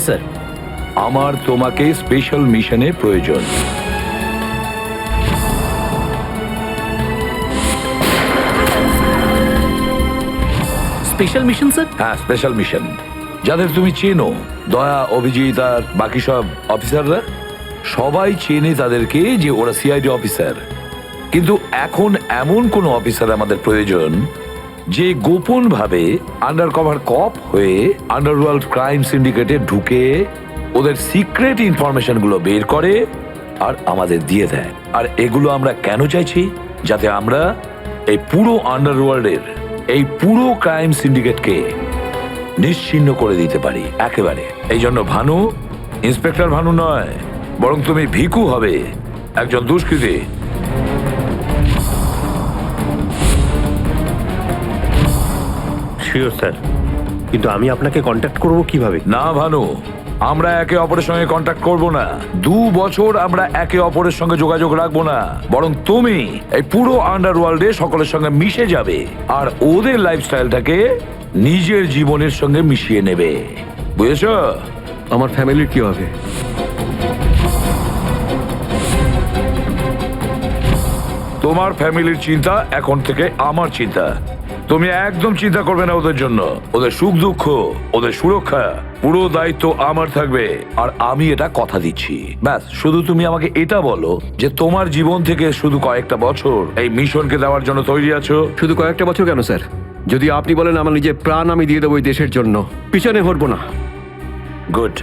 Sir. আমার তোমাকে special মিশনের প্রয়োজন। Special mission sir? হ্যাঁ, স্পেশাল মিশন। যাদের তুমি চেনো, দয়া, অভিজিৎ আর বাকি সব অফিসাররা, সবাই চেনে তাদেরকে যে ওরা সিআইডি অফিসার। কিন্তু এখন এমন কোন অফিসার আমাদের প্রয়োজন যে গোপন ভাবে আন্ডার কভার কপ হয়ে আন্ডারওয়ার্ল্ড ক্রাইম সিন্ডিকেটে ঢুকে ওদের সিক্রেট ইনফরমেশন গুলো বের করে আর আমাদের দিয়ে দেয়। আর এগুলো আমরা কেন চাইছি? যাতে আমরা এই পুরো আন্ডারওয়ার্ল্ডের এই পুরো ক্রাইম সিন্ডিকেটকে নিশ্চিহ্ন করে দিতে পারি একেবারে। এই জন্য ভানু ইন্সপেক্টর ভানু নয়, বরং তুমি ভিকু হবে, একজন দুষ্কৃতী। শিওর স্যার, কিন্তু আমি আপনাকে কন্ট্যাক্ট করব কিভাবে? না ভানু, আমরা একে অপরের সঙ্গে কন্ট্যাক্ট করব না। 2 বছর আমরা একে অপরের সঙ্গে যোগাযোগ রাখবো না, বরং তুমি এই পুরো আন্ডারওয়ার্ল্ডে সকলের সঙ্গে মিশে যাবে আর ওদের লাইফস্টাইলটাকে নিজের জীবনের সঙ্গে মিশিয়ে নেবে। বুঝেছো? আমার ফ্যামিলির কি হবে? তোমার ফ্যামিলির চিন্তা এখন থেকে আমার চিন্তা। তুমি একদম চিন্তা করবে না ওদের জন্য। ওদের সুখ দুঃখ, ওদের সুরক্ষা, পুরো দায়িত্ব আমার থাকবে। আর আমি এটা কথা দিচ্ছি। ব্যাস, শুধু তুমি আমাকে এটা বলো যে তোমার জীবন থেকে শুধু কয়েকটা বছর এই মিশনকে দেওয়ার জন্য তৈরি আছো। শুধু কয়েকটা বছর কেন স্যার? যদি আপনি বলেন আমার নিজের প্রাণ আমি দিয়ে দেবো এই দেশের জন্য, পিছনে হটবো না। Good.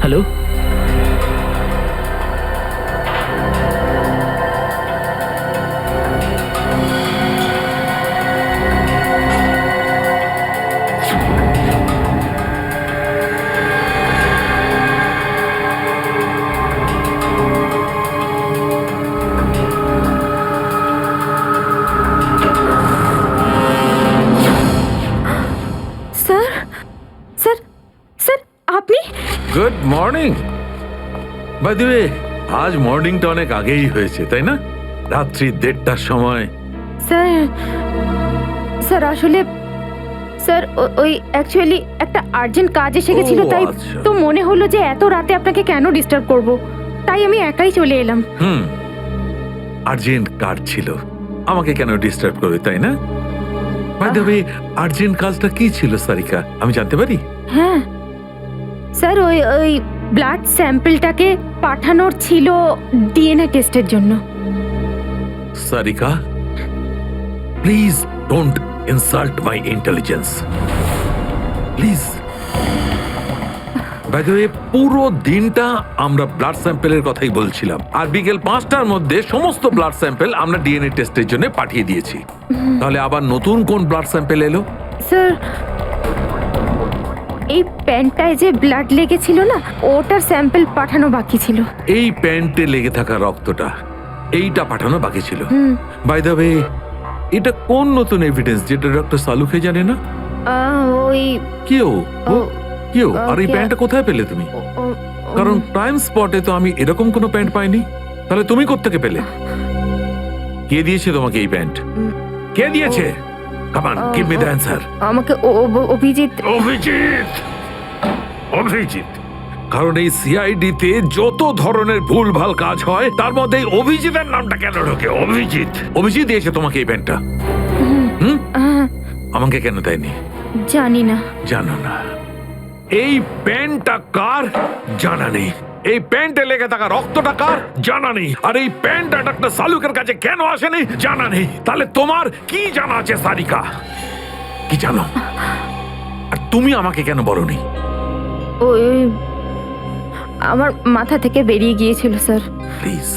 Hello, sir, sir, sir, আপনি? Good morning. By the way, আজ মর্নিংটা অনেক আগেই হয়েছে, তাই না? রাত্রি 1:30টার সময়। স্যার, স্যার আসলে স্যার ওই অ্যাকচুয়ালি একটা আর্জেন্ট কাজ এসে গেছিল, ও, তাই আচ্ছা। তো মনে হলো যে এত রাতে আপনাকে কেন ডিস্টার্ব করব, তাই আমি একাই চলে এলাম। আর্জেন্ট কাজ ছিল, আমাকে কেন ডিস্টার্ব করবে, তাই না? বাই দ্য ওয়ে, আর্জেন্ট কাজটা কি ছিল সারিকা, আমি জানতে পারি? হ্যাঁ স্যার, ওই ওই ব্লাড স্যাম্পলটাকে পাঠানোর ছিল ডিএনএ টেস্টের জন্য। Sarika, please don't insult my intelligence, please. By the way, পুরো দিনটা আমরা ব্লাড স্যাম্পেলের কথাই বলছিলাম, আর বিকেল 5টার মধ্যে সমস্ত ব্লাড স্যাম্পেল আমরা ডিএনএ টেস্টের জন্য পাঠিয়ে দিয়েছি। তাহলে আবার নতুন কোন ব্লাড স্যাম্পেল এলো? স্যার এই প্যান্টটায় যে ব্লাড লেগেছিল না, ওটার স্যাম্পল পাঠানো বাকি ছিল। এই প্যান্টে লেগে থাকা রক্তটা এইটা পাঠানো বাকি ছিল। বাই দ্য ওয়ে, এটা কোন নতুন এভিডেন্স যেটা ডক্টর সালুকে জানে না? ওই কেউ কেউ আর এই কে- প্যান্টটা কোথায় পেলে তুমি? ও- ও- কারণ ক্রাইম স্পটে তো আমি এরকম কোনো প্যান্ট পাইনি। তাহলে তুমি কোত্থেকে পেলে? কে দিয়েছে তোমাকে এই প্যান্ট? কে দিয়েছে? Come on, give me the answer. আমাকে অভিজিৎ। অভিজিৎ কারণ এই সিআইডিতে যত ধরনের ভুলভাল কাজ হয় তার মধ্যে এই অভিজিতের নামটা কেন ঢোকে? অভিজিৎ দিয়েছে তোমাকে এই প্যান্টটা? আমাকে কেন দেয়নি? জানি না। জানো না এই প্যান্টটা কার? জানা নেই। এই প্যান্টে লেগে থাকা রক্তটা কার? জানা নেই। আর এই প্যান্টটা ডাক্তার সালুকের কাছে কেন আসেনি? জানা নেই। তাহলে তোমার কি জানা আছে সারিকা? কি জানো? আর তুমি আমাকে কেন বলনি? ওই আমার মাথা থেকে বেরিয়ে গিয়েছিল sir. Please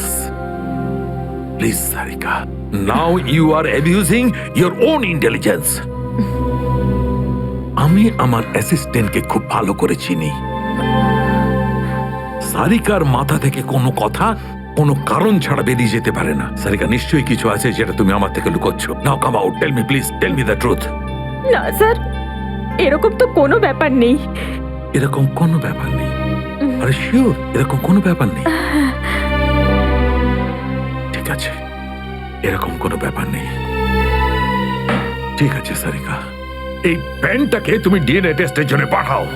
please Sarika, now you are abusing your own intelligence. আমি আমার অ্যাসিস্ট্যান্টকে খুব ভালো করে চিনি। সারিকার মাথা থেকে কোনো কথা কোনো কারণ ছাড়া বেরিয়ে যেতে পারে না। সারিকা, নিশ্চয়ই কিছু আছে যেটা তুমি আমার থেকে লুকোচ্ছ। Now come out, tell me please, tell me the truth. না স্যার, এরকম তো কোনো ব্যাপার নেই। এরকম কোনো ব্যাপার নেই? আরে শিওর এরকম কোনো ব্যাপার নেই? ঠিক আছে, এরকম কোনো ব্যাপার নেই। ঠিক আছে সারিকা, এই প্যান্টটাকে তুমি ডিএনএ টেস্টের জন্য পাঠাও।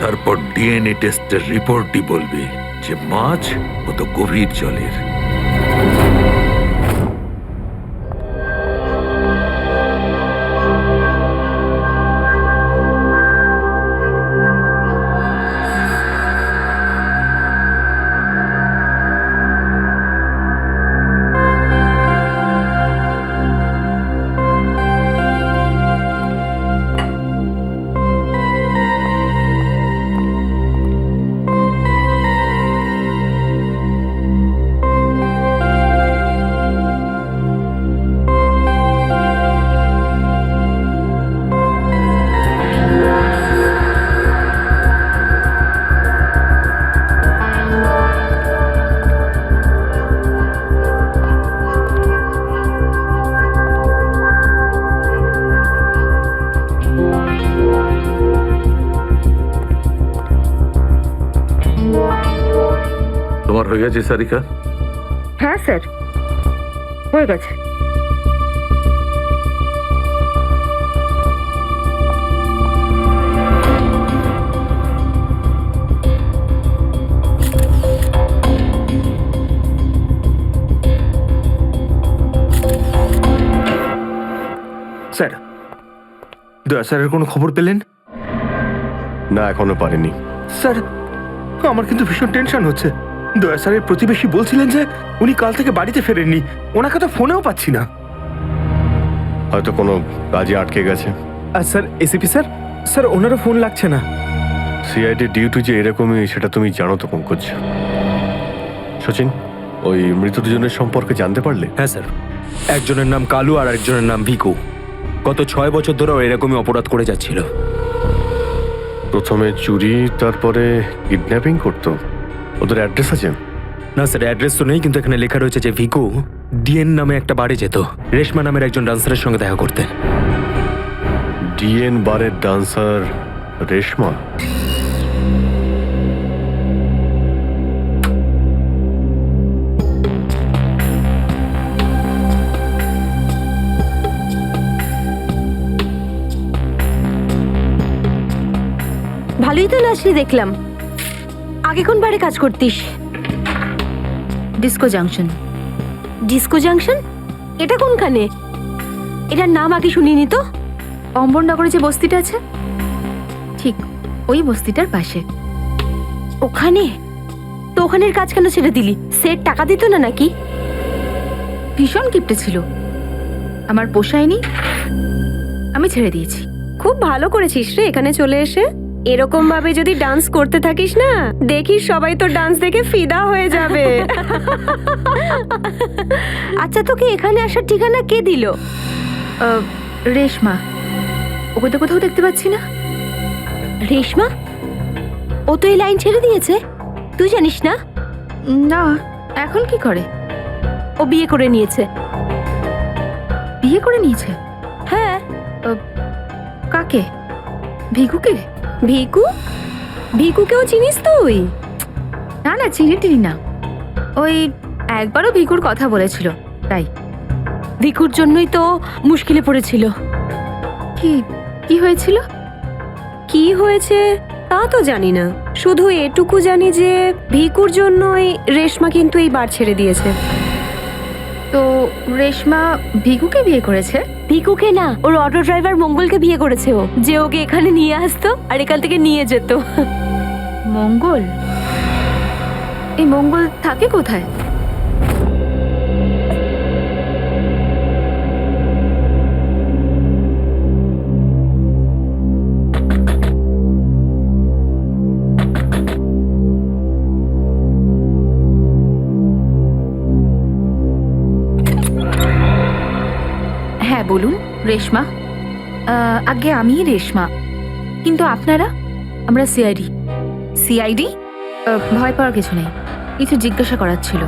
তারপর ডিএনএ টেস্টের রিপোর্টই বলবে যে মাছ কত গভীর জলের। তোমার হয়ে গেছে সারিকা? হ্যাঁ স্যার, হয়ে গেছে। স্যার, দয়া স্যারের কোনো খবর পেলেন? না, এখনো পারেনি। স্যার, আমার কিন্তু ভীষণ টেনশন হচ্ছে। দয়া স্যারের প্রতিবেশী বলছিলেন যে উনি কাল থেকে বাড়িতে ফেরেননি। ওনাকে তো ফোনেও পাচ্ছি না। হয়তো কোনো কাজে আটকে গেছে। আর স্যার, এসিপি স্যার, স্যার ওনারও ফোন লাগছে না। সিআইডি ডিউটি যে এরকমই সেটা তুমি জানো তো পঙ্কজ। সচিন, ওই মৃত দুজনের সম্পর্কে জানতে পারলে? হ্যাঁ স্যার, একজনের নাম কালু আর একজনের নাম ভিকু। গত 6 বছর ধরে ও এরকমই অপরাধ করে যাচ্ছিল। প্রথমে চুরি, তারপরে কিডন্যাপিং করতো। ওদের অ্যাড্রেস আছে? না স্যার, অ্যাড্রেস তো নেই, কিন্তু এখানে লেখা রয়েছে যে ভিকু ডিএন নামে একটা বারে যেত রেশমা নামের একজন ডান্সারের সঙ্গে দেখা করতে। ডিএন বারের ডান্সার রেশমা? ভালোই তো নাচলি দেখলাম। আগে কোন বারে কাজ করতিস? Disco junction. Disco junction? এটা কোনখানে? এটার নাম আগে শুনিনি তো। অম্বরনগরে যে বস্তিটা আছে, ঠিক ওই বস্তিটার পাশে। ওখানে তো ওখানের কাজ কেন ছেড়ে দিলি? সেট টাকা দিত না নাকি? ভীষণ কিপটে ছিল, আমার পোষায়নি, আমি ছেড়ে দিয়েছি। খুব ভালো করেছিস রে এখানে চলে এসে। এরকম ভাবে যদি ডান্স করতে থাকিস না, দেখিস সবাই তো ডান্স দেখে ফিদা হয়ে যাবে। আচ্ছা, তোকে এখানে আসার ঠিকানা কে দিল? রেশমা। ওকে তো কোথাও দেখতে পাচ্ছি না। রেশমা, ও তো এই লাইন ছেড়ে দিয়েছে, তুই জানিস না? না, এখন কি করে? ও বিয়ে করে নিয়েছে। বিয়ে করে নিয়েছে? হ্যাঁ। কাকে? ভিকুকে? ভিকু? ভিকুকেও চিনিস তুই? না না, চিনি টিনি না। ওই একবারও ভিকুর কথা বলেছিল, তাই। ভিকুর জন্যই তো মুশকিলে পড়েছিল। কি কি হয়েছিল? কি হয়েছে তা তো জানি না, শুধু এটুকু জানি যে ভিকুর জন্যই রেশমা কিন্তু এই বার ছেড়ে দিয়েছে। তো রেশমা ভিকুকে বিয়ে করেছে? ভিকুকে না, ওর অটো ড্রাইভার মঙ্গলকে বিয়ে করেছে ও, যে ওকে এখানে নিয়ে আসতো আর এখান থেকে নিয়ে যেত। মঙ্গল? এই মঙ্গল থাকে কোথায়? হ্যাঁ বলুন, রেশমা। আগে আমি রেশমা, কিন্তু আপনারা? আমরা সিআইডি। সিআইডি? ভয় পাওয়ার কিছু নেই, কিছু জিজ্ঞাসা করার ছিল।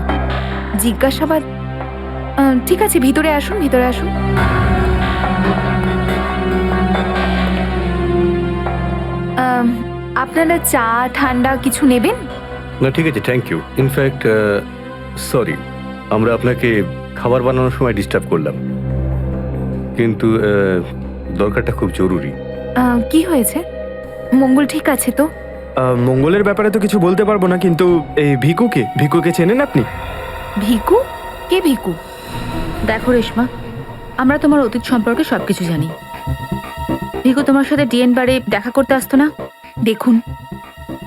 জিজ্ঞাসাবাদ? ঠিক আছে, ভিতরে আসুন, ভিতরে আসুন। আপনারা চা ঠান্ডা কিছু নেবেন? না ঠিক আছে, থ্যাংক ইউ। ইনফ্যাক্ট সরি, আমরা আপনাকে খাবার বানানোর সময় ডিস্টার্ব করলাম, কিন্তু দরকারটা খুব জরুরি। কি হয়েছে? মঙ্গল ঠিক আছে তো? মঙ্গলের ব্যাপারে তো কিছু বলতে পারবো না, কিন্তু এই ভিকুকে চেনেন আপনি? ভিকু? কে ভিকু? দেখো রেশমা, আমরা তোমার অতীত সম্পর্কে সবকিছু জানি। ভিকু তোমার সাথে ডিএন বারে দেখা করতে আসতো না? দেখুন,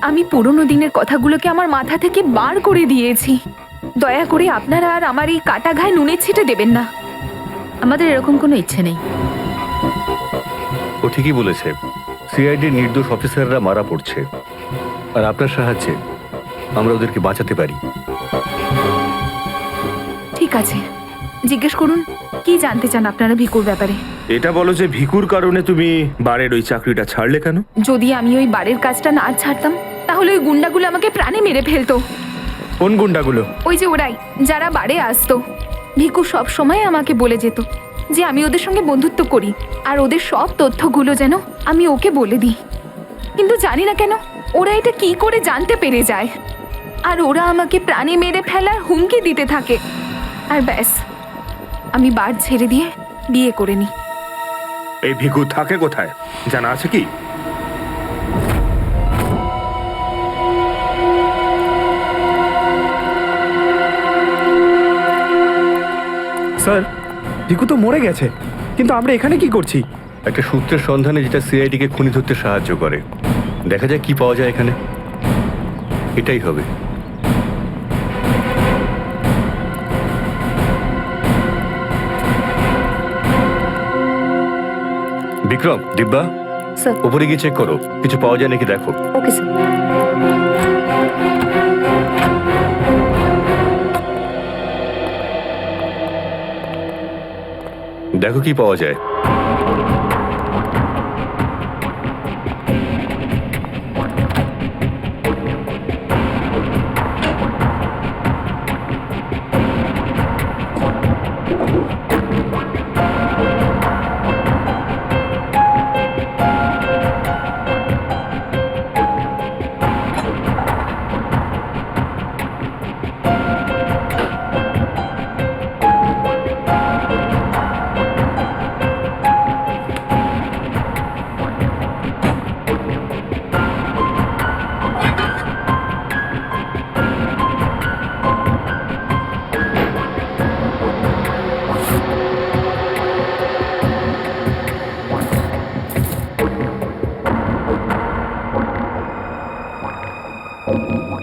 আমি পুরনো দিনের কথাগুলোকে আমার মাথা থেকে বার করে দিয়েছি। দয়া করে আপনারা আর আমার এই কাটা ঘায়ে নুনের ছিটে দেবেন না। আমাদের এরকম কোনো ইচ্ছে নেই। ও ঠিকই বলেছে, সিআইডির নির্দোষ অফিসাররা মারা পড়ছে, আর আপনার সাহায্যে আমরা ওদেরকে বাঁচাতে পারি। ঠিক আছে, জিজ্ঞেস করুন, কি জানতে চান আপনারা ভিকুর ব্যাপারে? এটা বলো যে ভিকুর কারণে তুমি বারের ওই চাকরিটা ছাড়লে কেন? যদি আমি ওই বাড়ির কাজটা না ছাড়তাম, তাহলে ওই গুন্ডাগুলো আমাকে প্রাণে মেরে ফেলতো। কোন গুন্ডাগুলো? ওই যে ওরাই, যারা বাড়ি আসতো। ভিকু সব সময় আমাকে বলে যেত যে আমি ওদের সঙ্গে বন্ধুত্ব করি, আর ওদের সব তথ্যগুলো যেন আমি ওকে বলে দিই। কিন্তু জানি না কেন ওরা এটা কি করে জানতে পেরে যায়, আর ওরা আমাকে প্রাণে মেরে ফেলার হুমকি দিতে থাকে। আর ব্যাস, আমি বার ছেড়ে দিয়ে বিয়ে করে নিই। এই ভিকু থাকে কোথায় জানা আছে কি? স্যার, ভিকু তো মরে গেছে, কিন্তু আমরা এখানে কি করছি? একটা সূত্রের সন্ধানে যেটা সিআইডিকে খুনি ধরতে সাহায্য করে। দেখা যায় কি পাওয়া যায় এখানে। এটাই হবে। বিক্রম, দিব্যা, স্যার। উপরে গিয়ে চেক করো, কিছু পাওয়া যায় নাকি দেখো। Okay sir. দেখো কি পাওয়া যায়।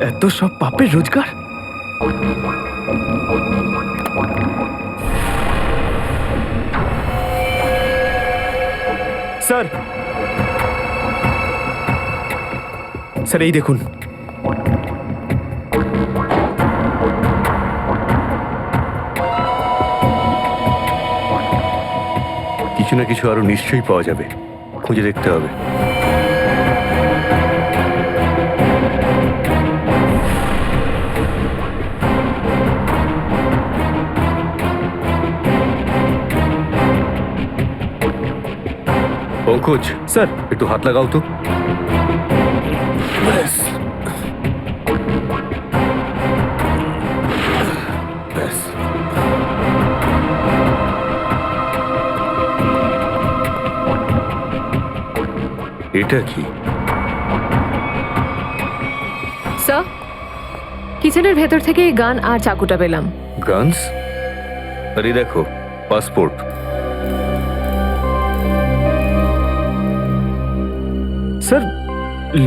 এত সব পাপের রোজগার। স্যার, স্যার এই দেখুন। কিছু না কিছু আরো নিশ্চয়ই পাওয়া যাবে, খুঁজে দেখতে হবে। পঙ্কজ স্যার একটু হাত লাগাও তো। ব্যাস ব্যাস এটা কি? স্যার কিচেনের ভেতর থেকে এই গান আর চাকুটা পেলাম। গানস? আরে দেখো, পাসপোর্ট। স্যার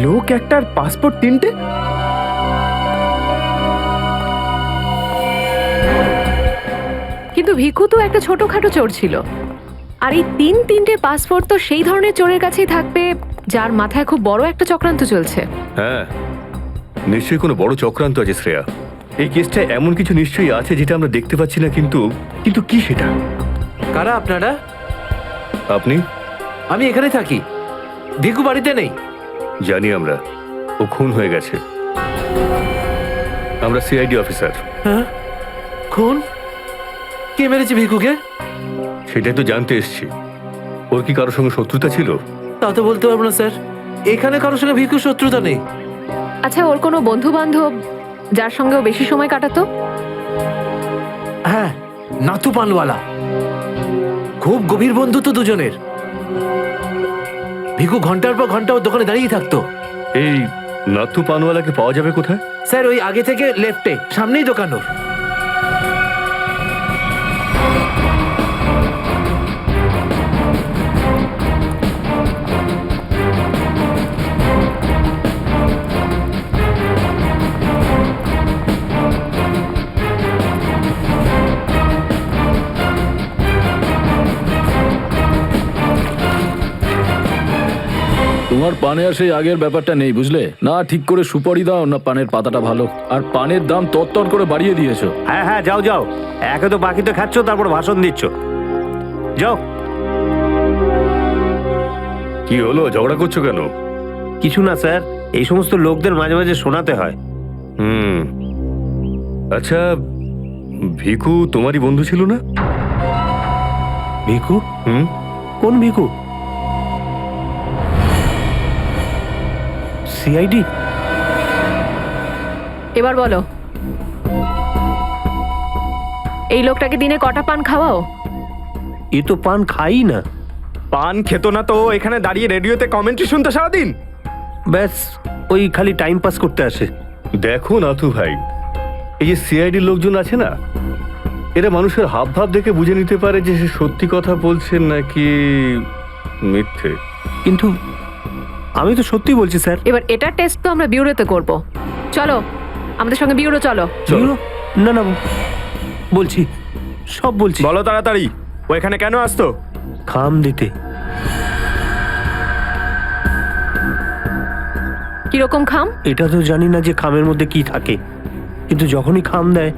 লোক একটার পাসপোর্ট তিনটে? কিন্তু ভিকু তো একটা ছোটখাটো চোর ছিল, আর এই তিনটে পাসপোর্ট তো সেই ধরনের চোরের কাছেই থাকবে যার মাথায় খুব বড় একটা চক্রান্ত চলছে। হ্যাঁ, নিশ্চয়ই কোনো বড় চক্রান্ত আছে শ্রেয়া। এই কেসটা এমন কিছু নিশ্চয়ই আছে যেটা আমরা দেখতে পাচ্ছি না, কিন্তু কিন্তু কি সেটা? কারা আপনারা? আপনি? আমি এখানে থাকি, ভিকু বাড়িতে নেই। জানি আমরা, ও খুন হয়ে গেছে। আমরা সিআইডি অফিসার। হ্যাঁ, খুন? কে মেরেছে ভিকুকে? সেটাই তো জানতে এসছি। ওর কি কারোর সঙ্গে শত্রুতা ছিল? তা তো বলতে পারবো না স্যার, এখানে কারোর সঙ্গে ভিকুর শত্রুতা নেই। আচ্ছা, ওর কোনো বন্ধু বান্ধব যার সঙ্গে ও বেশি সময় কাটাতো? হ্যাঁ, নাথু পানওয়ালা। খুব গভীর বন্ধুত্ব দুজনের। ভিকু ঘন্টার পর ঘন্টা ওর দোকানে দাঁড়িয়ে থাকতো। এই নাথু পানওয়ালাকে পাওয়া যাবে কোথায়? স্যার ওই আগে থেকে লেফটে, সামনেই দোকান ওর। তোমার পানে আর সেই আগের ব্যাপারটা নেই, বুঝলে না? ঠিক করে সুপারি দাও না পানের পাতাটা ভালো, আর পানের দাম তত্তর করে বাড়িয়ে দিয়েছো। হ্যাঁ হ্যাঁ, যাও যাও, একে তো বাকিতে খাচ্ছ, তারপর ভাষণ দিচ্ছ। যাও। কি হলো, ঝগড়া করছো কেন? কিছু না স্যার, এই সমস্ত লোকদের মাঝে মাঝে শোনাতে হয়। হুম, আচ্ছা, ভিকু তোমারই বন্ধু ছিল না? ভিকু? হুম, কোন ভিকু? সিআইডি? এবার বলো, এই লোকটাকে দিনে কটা পান খাওয়াও? এ তো পান খাই না। পান খেত না তো এখানে দাঁড়িয়ে রেডিওতে কমেন্ট্রি শুনতে সারাদিন? ব্যাস, ওই খালি টাইম পাস করতে আসে। দেখো নাথু ভাই, এই যে সিআইডির লোকজন আছে না, এরা মানুষের হাব ভাব দেখে বুঝে নিতে পারে যে সে সত্যি কথা বলছে নাকি মিথ্যে। কিন্তু আমি তো সত্যি বলছি স্যার। এবার এটার টেস্ট তো আমরা বিউরোতে করব। চলো আমাদের সঙ্গে বিউরো চলো। চলো। না না, বলছি, সব বলছি। বলো তাড়াতাড়ি, ও এখানে কেন আসতো? খাম দিতে। কিরকম খাম? এটা তো জানি না যে খামের মধ্যে কি থাকে, কিন্তু যখনই খাম দেয়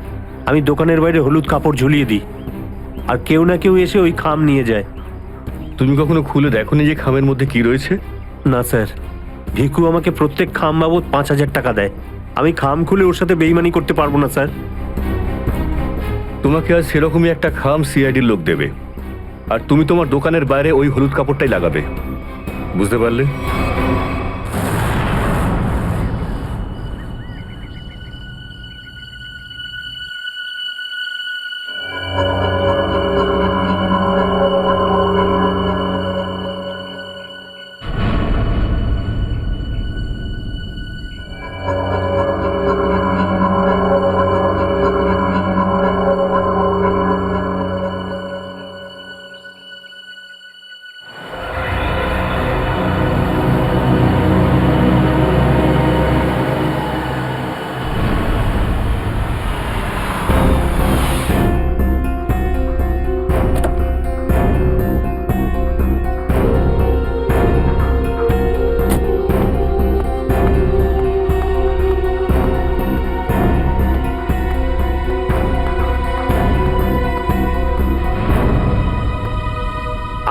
আমি দোকানের বাইরে হলুদ কাপড় ঝুলিয়ে দিই, আর কেউ না কেউ এসে ওই খাম নিয়ে যায়। তুমি কখনো খুলে দেখোনি যে খামের মধ্যে কি রয়েছে? না স্যার, ভিকু আমাকে প্রত্যেক খাম বাবদ 5,000 টাকা দেয়। আমি খাম খুলে ওর সাথে বেইমানি করতে পারবো না স্যার। তোমাকে আজ সেরকমই একটা খাম সিআইডির লোক দেবে, আর তুমি তোমার দোকানের বাইরে ওই হলুদ কাপড়টাই লাগাবে। বুঝতে পারলে?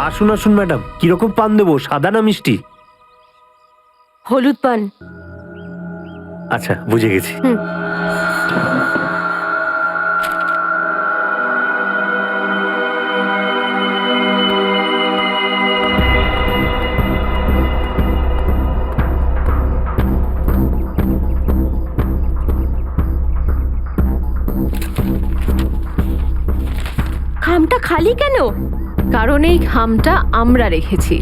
আসুন আসুন ম্যাডাম, কিরকম পান দেবো, সাদা না মিষ্টি? হলুদ পান। আচ্ছা, বুঝে গেছি। খামটা খালি কেন? কারণ এই খামটা আমরা রেখেছি।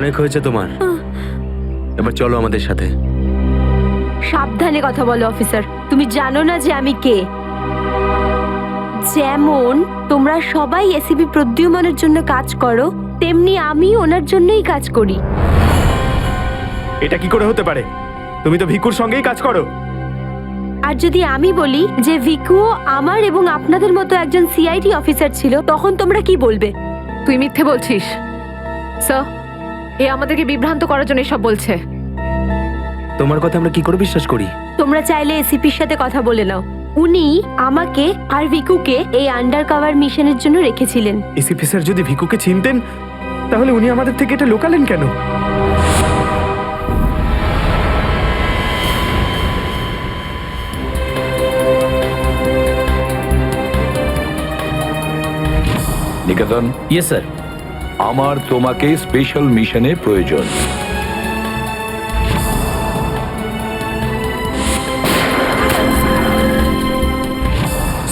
অনেক হয়েছে তোমার, এবার চলো আমাদের সাথে। সাবধানে কথা বলো অফিসার, তুমি জানো না যে আমি কে। যেমন তোমরা সবাই এসিপি প্রদ্যুম্নের জন্য কাজ করো, তেমনি আমি ওনার জন্যই কাজ করি। এটা কি করে হতে পারে? তুমি তো ভিকুর সঙ্গেই কাজ করো। আর যদি আমি বলি যে ভিকুও আমার এবং আপনাদের মতো একজন সিআইডি অফিসার ছিল, তখন তোমরা কি বলবে? তুই মিথ্যে বলছিস স্যার। এ আমাদেরকে বিভ্রান্ত করার জন্য সব বলছে। তোমার কথা আমরা কি করে বিশ্বাস করি? তোমরা চাইলে এসিপির সাথে কথা বলে নাও। উনি আমাকে আর ভিকুকে এই আন্ডার কভার মিশনের জন্য রেখেছিলেন। এসিপি স্যার যদি ভিকুকে চিনতেন তাহলে উনি আমাদের থেকে এটা লুকালেন কেন? নিকেতন, ইয়েস স্যার। আমার তোমাকে স্পেশাল মিশনে প্রয়োজন।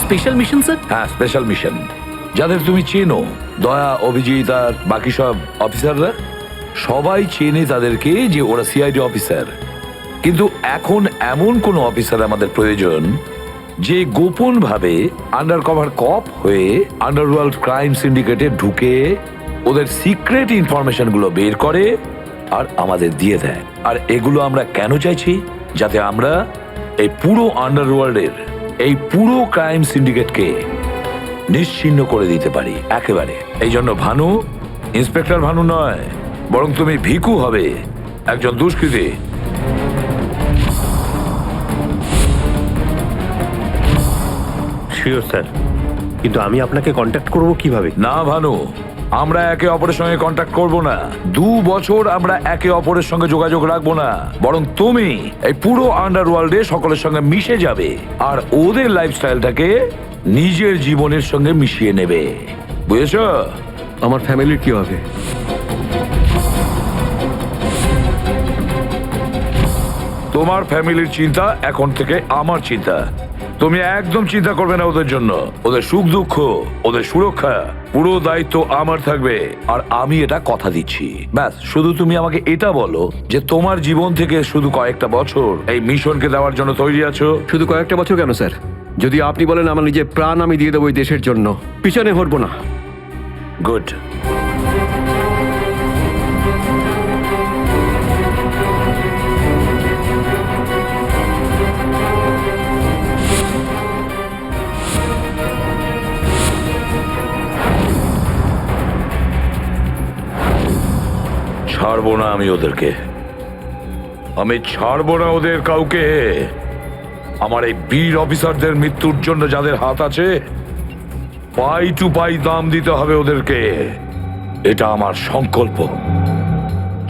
Special mission sir? হ্যাঁ, স্পেশাল মিশন। যাদের তুমি চেনো, দয়া, অভিজিৎ আর বাকি সব অফিসাররা, সবাই চেনে তাদেরকে যে ওরা সিআইডি অফিসার। কিন্তু এখন এমন কোন অফিসার আমাদের প্রয়োজন যে গোপন ভাবে আন্ডার কভার কপ হয়ে আন্ডারওয়ার্ল্ড ক্রাইম সিন্ডিকেটে ঢুকে ওদের সিক্রেট ইনফরমেশন গুলো বের করে আর আমাদের দিয়ে দেয়। আর এগুলো আমরা কেন চাইছি? যাতে আমরা এই পুরো আন্ডারওয়ার্ল্ডের এই পুরো ক্রাইম সিন্ডিকেটকে নিশ্চিহ্ন করে দিতে পারি একেবারে। এই জন্য ভানু ইন্সপেক্টর ভানু নয়, বরং তুমি ভিকু হবে, একজন দুষ্কৃতী। শিওর স্যার, কিন্তু আমি আপনাকে কন্ট্যাক্ট করব কিভাবে? না ভানু, আমরা একে অপরের সঙ্গে কন্ট্যাক্ট করব না। 2 বছর আমরা একে অপরের সঙ্গে যোগাযোগ রাখবো না, বরং তুমি এই পুরো আন্ডারওয়ার্ল্ডে সকলের সঙ্গে মিশে যাবে আর ওদের লাইফস্টাইলটাকে নিজের জীবনের সঙ্গে মিশিয়ে নেবে, বুঝেছো? আমার ফ্যামিলির কি হবে? তোমার ফ্যামিলির চিন্তা এখন থেকে আমার চিন্তা। তুমি একদম চিন্তা করবে না ওদের জন্য। ওদের সুখ দুঃখ, ওদের সুরক্ষা, পুরো দায়িত্ব আমার থাকবে। আর আমি এটা কথা দিচ্ছি। ব্যাস, শুধু তুমি আমাকে এটা বলো যে তোমার জীবন থেকে শুধু কয়েকটা বছর এই মিশনকে দেওয়ার জন্য তৈরি আছো। শুধু কয়েকটা বছর কেন স্যার? যদি আপনি বলেন আমার নিজের প্রাণ আমি দিয়ে দেবো এই দেশের জন্য, পিছনে হটবো না। গুড। ছাড়বো না আমি ওদেরকে, আমি ছাড়বো না ওদের কাউকে। আমার এই বীর অফিসারদের মৃত্যুর জন্য যাদের হাত আছে, পাই টু পাই দাম দিতে হবে ওদেরকে। এটা আমার সংকল্প।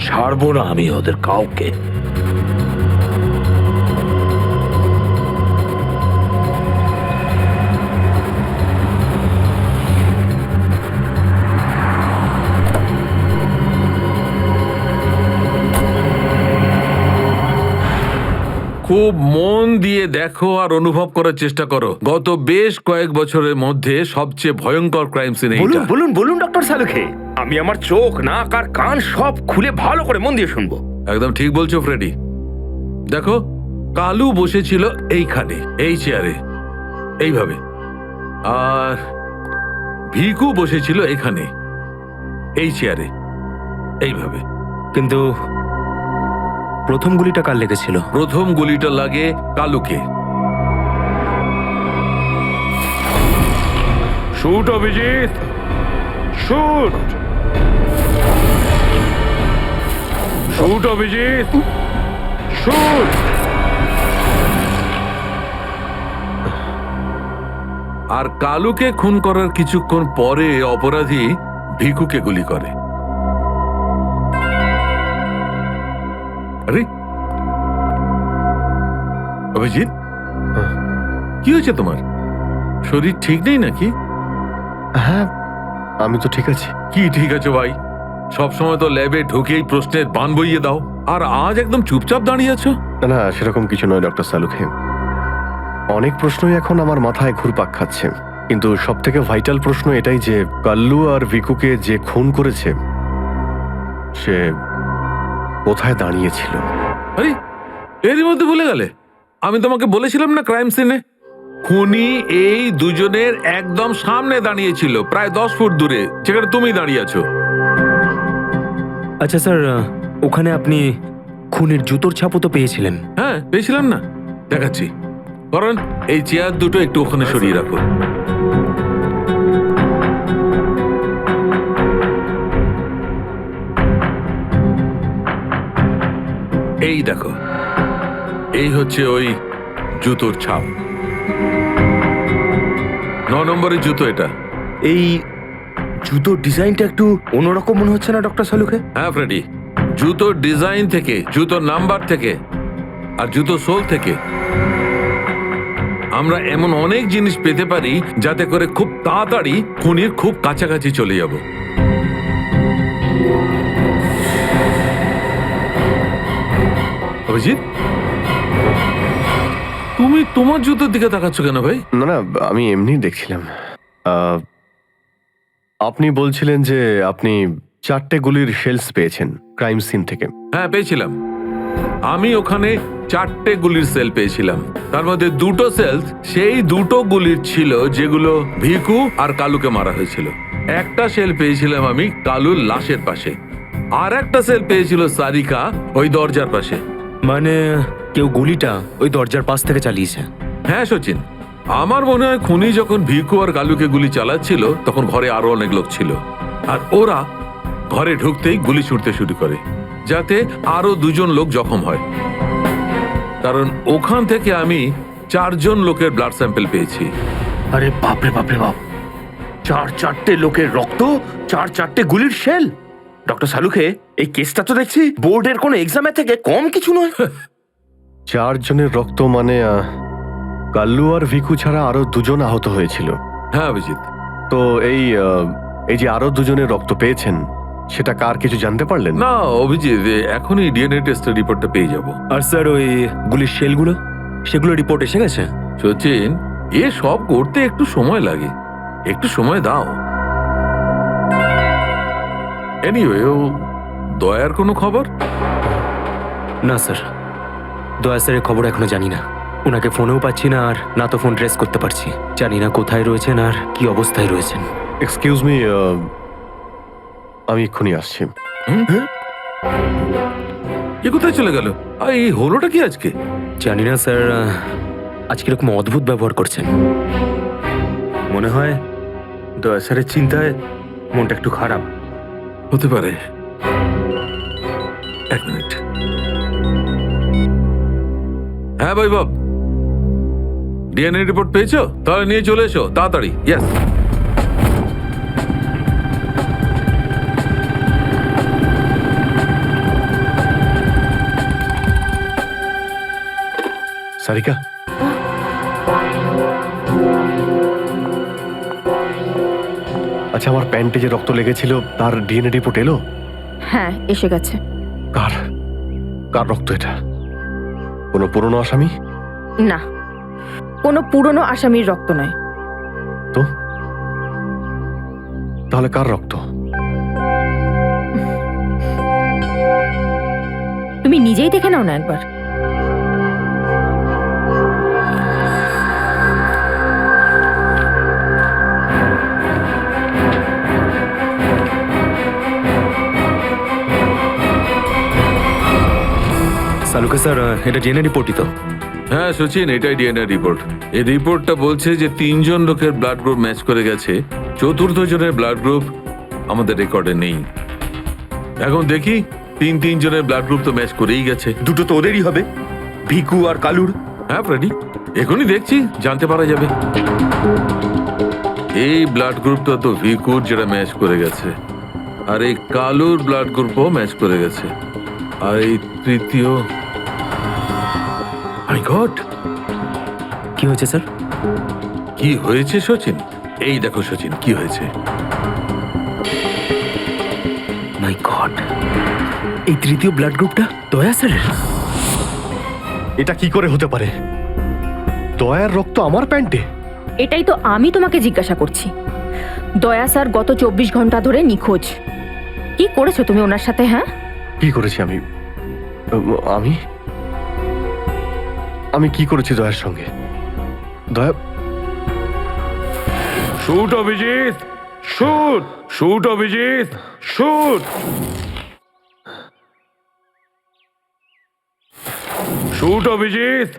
ছাড়বো না আমি ওদের কাউকে। খুব মন দিয়ে দেখো আর অনুভব করার চেষ্টা করো। গত বেশ কয়েক বছরের মধ্যে সবচেয়ে ভয়ঙ্কর ক্রাইম সিন এইটা। বলুন ডক্টর সালুখে, আমি আমার চোখ, নাক আর কান সব খুলে ভালো করে মন দিয়ে শুনবো। একদম ঠিক বলছো ফ্রেডি। দেখো, কালু বসেছিল এইখানে, এই চেয়ারে, এইভাবে, আর ভিকু বসেছিল এখানে, এই চেয়ারে, এইভাবে। কিন্তু প্রথম গুলিটা কার লেগেছিল? প্রথম গুলিটা লাগে কালুকে। Shoot Abhijit, shoot. Shoot Abhijit, shoot. আর কালুকে খুন করার কিছুক্ষণ পরে অপরাধী ভিকুকে গুলি করে। আরে অভিজিৎ, কি হয়েছে তোমার? শরীর ঠিক নেই নাকি? হ্যাঁ, আমি তো ঠিক আছি। কি ঠিক আছে ভাই? সবসময় তো ল্যাবে ঢুকেই প্রশ্নের বান বইয়ে দাও, আর আজ একদম চুপচাপ দাঁড়িয়ে আছো। না, সেরকম কিছু নয় ডক্টর সালুখে। অনেক প্রশ্নই এখন আমার মাথায় ঘুরপাক খাচ্ছে, কিন্তু সব থেকে ভাইটাল প্রশ্ন এটাই যে কাল্লু আর ভিকুকে যে খুন করেছে সে কোথায় দাঁড়িয়েছিল। আরে এরই মধ্যে ভুলে গেলে? আমি তোমাকে বলেছিলাম না, ক্রাইম সিনে খুনি এই দুজনের একদম সামনে দাঁড়িয়েছিল, প্রায় 10 ফুট দূরে, যেখানে তুমি দাঁড়িয়ে আছো। আচ্ছা স্যার, ওখানে আপনি খুনের জুতোর ছাপও তো পেয়েছিলেন। হ্যাঁ, পেয়েছিলাম না, দেখাচ্ছি। কারণ এই চেয়ার দুটো একটু ওখানে সরিয়ে রাখো। এই দেখো, এই হচ্ছে ওই জুতোর ছাপ। 9 নম্বরের জুতো এটা। এই জুতোর ডিজাইনটা একটু অন্যরকম মনে হচ্ছে না ডক্টর সালুখে? হ্যাঁ ফ্রেডি, জুতোর ডিজাইন থেকে, জুতোর নাম্বার থেকে, আর জুতো সোল থেকে আমরা এমন অনেক জিনিস পেতে পারি যাতে করে খুব তাড়াতাড়ি খুনির খুব কাছাকাছি চলে যাব। অভিজিৎ, তুমি তোমার জুতোর দিকে তাকাচ্ছ কেন ভাই? না, আমি এমনি দেখছিলাম। আপনি বলছিলেন যে আপনি 4টে গুলির শেলস পেয়েছেন ক্রাইম সিন থেকে। হ্যাঁ, পেয়েছিলাম। আমি ওখানে 4টে গুলির সেল পেয়েছিলাম। তার মধ্যে 2টো সেল সেই 2টো গুলির ছিল যেগুলো ভিকু আর কালুকে মারা হয়েছিল। একটা সেল পেয়েছিলাম আমি কালুর লাশের পাশে, আর একটা সেল পেয়েছিল সারিকা ওই দরজার পাশে। মানে কেউ গুলিটা ওই দরজার পাশ থেকে চালিয়েছে? হ্যাঁ সচিন, আমার মনে হয় খুনি যখন ভিকু আর কালুকে গুলি চালাচ্ছিল তখন ঘরে আরো অনেক লোক ছিল, আর ওরা ঘরে ঢুকতেই গুলি ছুটতে শুরু করে যাতে আরো 2 জন লোক জখম হয়। কারণ ওখান থেকে আমি 4 জন লোকের ব্লাড স্যাম্পল পেয়েছি। আরে বাপরে বাপরে বাপ, 4 লোকের রক্ত, 4 গুলির শেল। ডক্টর সালুকে, এই কেসটা তো দেখছি বোর্ডের কোনো এক্সামের থেকে কম কিছু নয়। 4 জনের রক্ত মানে কাল্লু আর ভিকু ছাড়া আরো 2 জন আহত হয়েছিল। হ্যাঁ অভিজিৎ, তো এই যে আরো 2 জনের রক্ত পেয়েছেন সেটা কার কিছু জানতে পারলেন? না অভিজিৎ, এখনই ডিএনএ টেস্টের রিপোর্টটা পেয়ে যাব। আর স্যার ওই গুলির শেলগুলো, সেগুলো রিপোর্ট এসে গেছে? সচিন, এ সব করতে একটু সময় লাগে, একটু সময় দাও। এনিওয়ে, ও দয়ার কোনো খবর? না স্যার, দয়া স্যারের খবর এখনো জানি না। ওনাকে ফোনেও পাচ্ছি না, আর না তো ফোন ট্রেস করতে পারছি। জানি না কোথায় রয়েছেন আর কি অবস্থায় রয়েছেন। এক্সকিউজ মি, আমি এক্ষুনি আসছি। এ কোথায় চলে গেল? আর এই হলোটা কি আজকে? জানি না স্যার, আজ কিরকম অদ্ভুত ব্যবহার করছেন। মনে হয় দয়া স্যারের চিন্তায় মনটা একটু খারাপ। হতে পারে। 1 মিনিট। হ্যাঁ বৈভব, ডিএনএ রিপোর্ট পেয়েছো? তাহলে নিয়ে চলে এসো তাড়াতাড়ি। ইয়েস। সারিকা, আচ্ছা, আমার প্যান্টে যে রক্ত লেগেছিল তার ডিএনএ রিপোর্ট এলো? হ্যাঁ, এসে গেছে। কার কার রক্ত এটা? কোনো পুরনো আসামি? না, কোনো পুরনো আসামির রক্ত নয়। তো তাহলে কার রক্ত? তুমি নিজেই দেখে নাও না একবার। সালুকে স্যার, এটা ডিএনএ রিপোর্টই তো? হ্যাঁ সচিন, এটাই ডিএনএ রিপোর্ট। এই রিপোর্টটা বলছে যে 3 জন লোকের ব্লাড গ্রুপ ম্যাচ করে গেছে, 4র্থ জনের ব্লাড গ্রুপ আমাদের রেকর্ডে নেই। এখন দেখি, 3 জনের ব্লাড গ্রুপ তো ম্যাচ করেই গেছে। দুটো তো ওদেরই হবে, ভিকু আর কালুর। হ্যাঁ ফ্রেডি, এখনই দেখছি, জানতে পারা যাবে। এই ব্লাড গ্রুপটা তো ভিকুর, যেটা ম্যাচ করে গেছে, আর এই কালুর ব্লাড গ্রুপও ম্যাচ করে গেছে, আর এই তৃতীয়। মাই গড, কি হয়েছে স্যার? কি হয়েছে সচিন? এই দেখো সচিন, কি হয়েছে। মাই গড, এই তৃতীয় ব্লাড গ্রুপটা দয়া স্যারের? এটা কি করে হতে পারে? দয়ার রক্ত আমার প্যান্টে? এটাই তো আমি তোমাকে জিজ্ঞাসা করছি। দয়া স্যার গত 24 ঘন্টা ধরে নিখোঁজ। কি করেছো তুমি ওনার সাথে? হ্যাঁ, কি করেছি আমি? আমি আমি কি করেছি দয়ার সঙ্গে? দয়া, shoot Abhijit, shoot, shoot Abhijit, shoot, shoot Abhijit,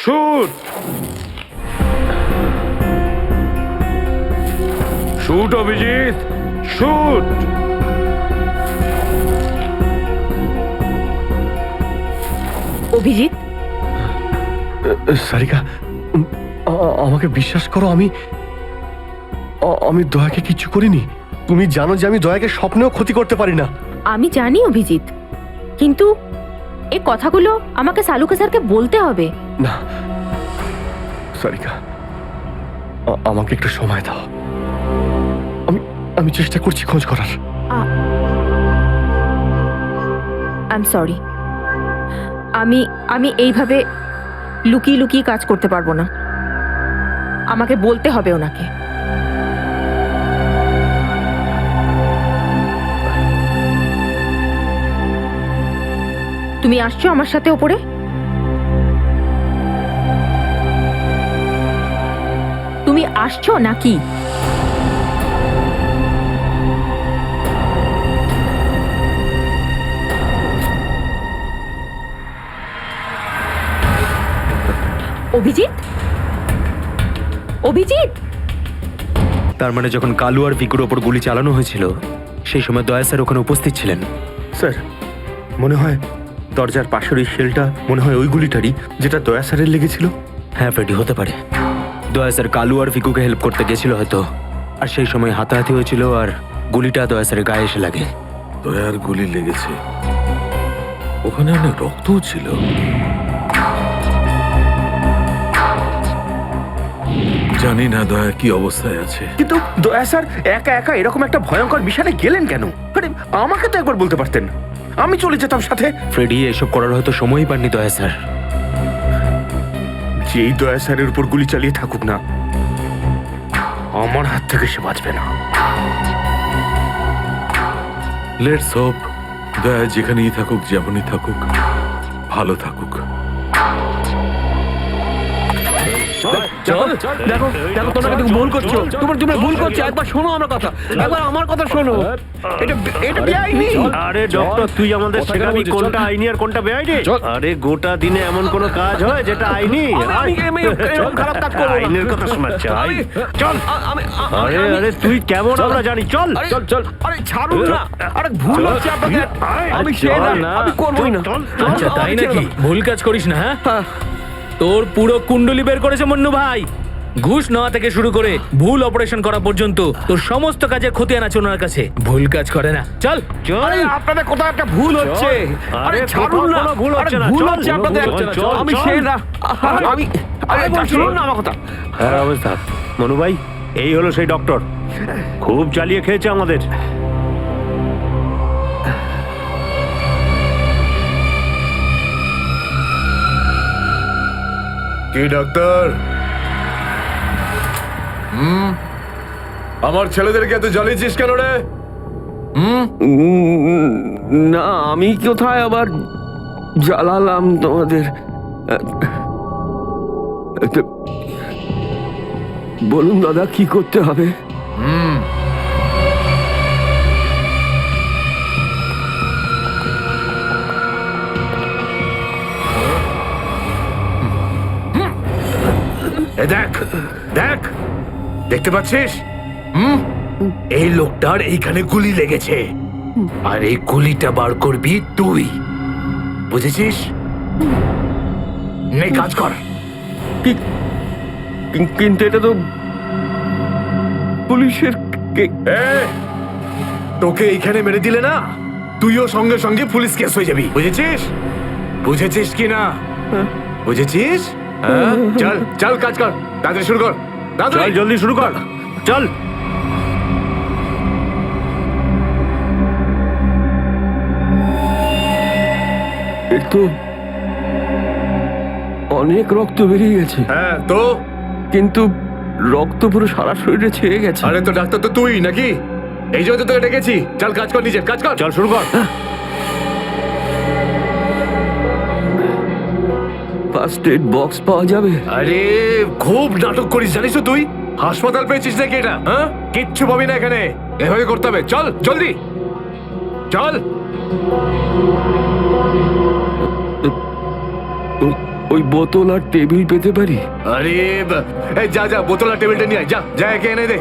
shoot, shoot Abhijit, shoot. Abhijit, Sarika, আমাকে বিশ্বাস করো, আমি দয়াকে কিচ্ছু করিনি। তুমি জানো যে আমি দয়াকে স্বপ্নেও ক্ষতি করতে পারি না। আমি জানি অভিজিৎ, কিন্তু এই কথাগুলো আমাকে সালুকে স্যারকে বলতে হবে। না সারিকা, আমাকে একটু সময় দাও। আমি চেষ্টা করছি খোঁজ করার। আই এম সরি, আমি এইভাবে লুকিয়ে লুকিয়ে কাজ করতে পারবো না। আমাকে বলতে হবে ওনাকে। তুমি আসছো আমার সাথে ওপরে? তুমি আসছো নাকি? অভিজিৎ, অভিজিৎ! তার মানে যখন কালু আর ভিকুর ওপর গুলি চালানো হয়েছিল সেই সময় দয়া স্যার ওখানে উপস্থিত ছিলেন। স্যার মনে হয় দরজার পাশের ওই শেলটা মনে হয় ওই গুলিটারই যেটা দয়া স্যারের লেগেছিল। হ্যাঁ ফ্রেডি, হতে পারে। দয়া স্যার কালু আর ভিকুকে হেল্প করতে গেছিল হয়তো, আর সেই সময় হাতাহাতি হয়েছিল আর গুলিটা দয়া স্যারের গায়ে এসে লাগে। দয়ার গুলি লেগেছে, ওখানে অনেক রক্তও ছিল। জানি না দয়া কি অবস্থায় আছে। কিন্তু দয়া স্যার একা একা এরকম একটা ভয়ঙ্কর বিষয়ে গেলেন কেন? আরে আমাকে তো একবার বলতে পারতেন, আমি চলে যেতাম সাথে। ফ্রেডি, এসব করার হয়তো সময়ই পাননি দয়া স্যার। যেই দয়া স্যারের উপর গুলি চালিয়ে থাকুক না, আমার হাত থেকে সে বাঁচবে না। লেটস হোপ দয়া যেখানেই থাকুক, যেমনই থাকুক, ভালো থাকুক। দেখো দেখো, তোমরা কিন্তু ভুল করছো, তোমরা ভুল করছো। একবার শোনো আমার কথা, একবার আমার কথা শোনো। এটা বেআইনি। আরে ডক্টর, তুই আমাদের শেখাবি কোনটা আইনি আর কোনটা বেআইনি? আরে গোটা দিনে এমন কোনো কাজ হয় যেটা আইনি? এরকম খারাপ কাজ করবো না। আইনের কথা শোনাচ্ছে। চল, আরে আরে তুই কেমন আমরা জানি, চল চল চল। আরে ছাড়ুন না, আরে ভুল হচ্ছে আপনাদের। আমি সে না, আমি করবোই না। আচ্ছা তাই নাকি? ভুল কাজ করিস না। হ্যাঁ, তোর পুরো কুণ্ডলি বের করেছে মন্নু ভাই। ঘুষ নেওয়া থেকে শুরু করে ভুল অপারেশন করা পর্যন্ত তোর সমস্ত কাজের খতিয়ান আছে ওনার কাছে। ভুল কাজ করে না। চল আরে আপনাদের কোথাও একটা ভুল হচ্ছে। আরে ছাড়ুন না, ভুল হচ্ছে না, ভুল চল, হচ্ছে আপনাদের। চল, আমি চল। সে না, আমি আরে শুনুন না আমার কথা। হ্যাঁ অবস্থা মনু ভাই, এই হলো সেই ডক্টর, খুব জ্বালিয়ে খেয়েছে আমাদের। কি ডাক্তার? আমার ছেলেদেরকে এত জ্বালিয়েছিস কেন রে? না, আমি কোথায় আবার জ্বালালাম তোমাদের? বলুন দাদা, কি করতে হবে? দেখ দেখ, দেখতে পাচ্ছিস? এই লোকটার এইখানে গুলি লেগেছে, আর এই গুলিটা বার করবি তুই, বুঝেছিস? নে কাজ কর। কিন্তু এটা তো পুলিশের। তোকে এইখানে মেরে দিলে না, তুইও সঙ্গে সঙ্গে পুলিশ কেস হয়ে যাবি, বুঝেছিস? বুঝেছিস কি না? বুঝেছিস? চল চল, কাজ কর, তাড়াতাড়ি শুরু কর। চল জলদি শুরু কর, চল। এর তো অনেক রক্ত বেরিয়ে গেছে। হ্যাঁ তো? কিন্তু রক্ত পুরো সারা শরীরে ছেয়ে গেছে। আরে তো ডাক্তার তো তুই নাকি? এই জন্য তো তোকে ডেকেছি। চল কাজ কর, নিজের কাজ কর। চল শুরু কর। ফার্স্ট এড বক্স পাওয়া যাবে? আরে খুব নাটক করিস জানিস তো তুই? হাসপাতাল পেয়েছিস নাকি এটা? হ্যাঁ, কিচ্ছু পাবি না এখানে, এভাবে করতে হবে। চল জলদি চল। ওই বোতল আর টেবিল পেতে পারি? আরে এই যা যা, বোতল আর টেবিলটা নিয়ে আয়, যা যা, একে এনে দে।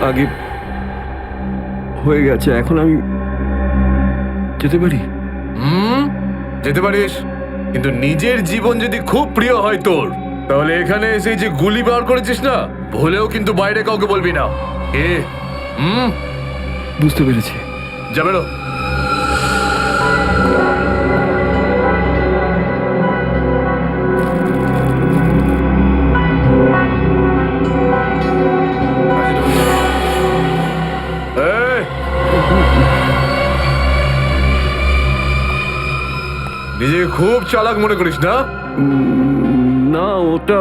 আগে হয়ে গেছে, এখন আমি যেতে পারি? যেতে পারিস, কিন্তু নিজের জীবন যদি খুব প্রিয় হয় তোর, তাহলে এখানে এসে যে গুলি বার করেছিস না, ভুলেও কিন্তু বাইরে কাউকে বলবি না। বুঝতে পেরেছি। যাবে না। নিজে খুব চালাক মনে করিস না? না, ওটা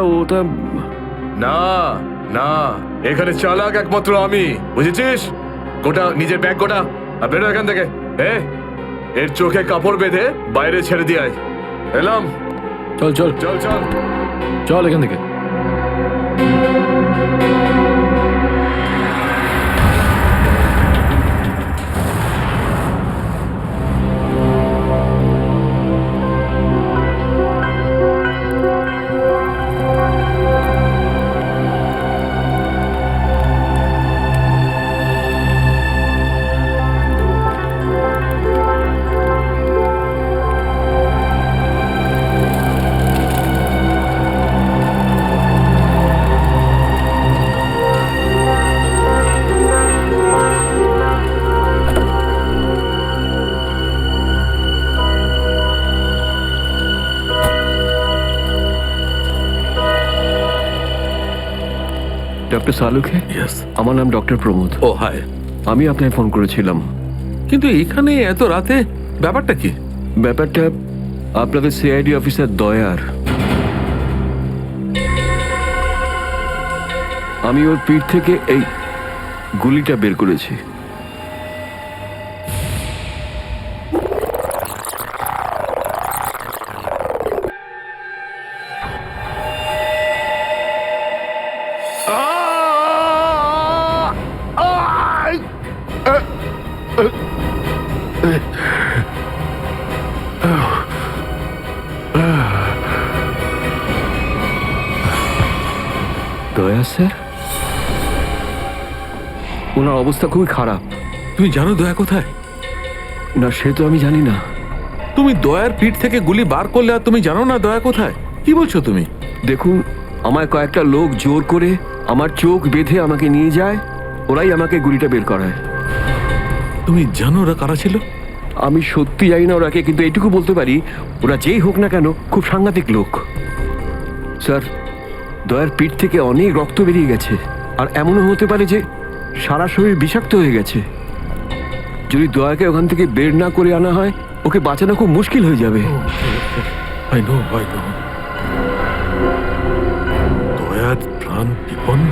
না না, এখানে চালাক একমাত্র আমি, বুঝেছিস? গোটা নিজের ব্যাগ গোটা, আর বেরো এখান থেকে। এর চোখে কাপড় বেঁধে বাইরে ছেড়ে দিয়ে আয়। এলাম। চল চল চল চল চল এখান থেকে। ডক্টর সালুকে, আমার নাম ডক্টর প্রমোদ। ও হাই। আমি আপনাকে ফোন করেছিলাম। কিন্তু এখানে এত রাতে ব্যাপারটা কি? ব্যাপারটা আপনাদের সিআইডি অফিসার দয়ার। আমি ওর পিঠ থেকে এই গুলিটা বের করেছি। দয়া স্যার, ওনার অবস্থা খুবই খারাপ। তুমি জানো দয়া কোথায়? না, সে তো আমি জানি না। তুমি দয়ার পিঠ থেকে গুলি বার করলে আর তুমি জানো না দয়া কোথায়? কি বলছো তুমি? দেখুন, আমায় কয়েকটা লোক জোর করে আমার চোখ বেঁধে আমাকে নিয়ে যায়, ওরাই আমাকে গুলিটা বের করায়। তুমি জানো ওরা কারা ছিল? আমি সত্যি জানি না ওরাকে, কিন্তু এইটুকু বলতে পারি ওরা যেই হোক না কেন খুব সাংঘাতিক লোক। স্যার, দয়ার পিঠ থেকে অনেক রক্ত বেরিয়ে গেছে, আর এমনও হতে পারে যে সারা শরীর বিষাক্ত হয়ে গেছে। যদি দয়াকে ওখান থেকে বের না করে আনা হয়, ওকে বাঁচানো খুব মুশকিল হয়ে যাবে। I know. দয়ার প্রাণ বিপন্ন।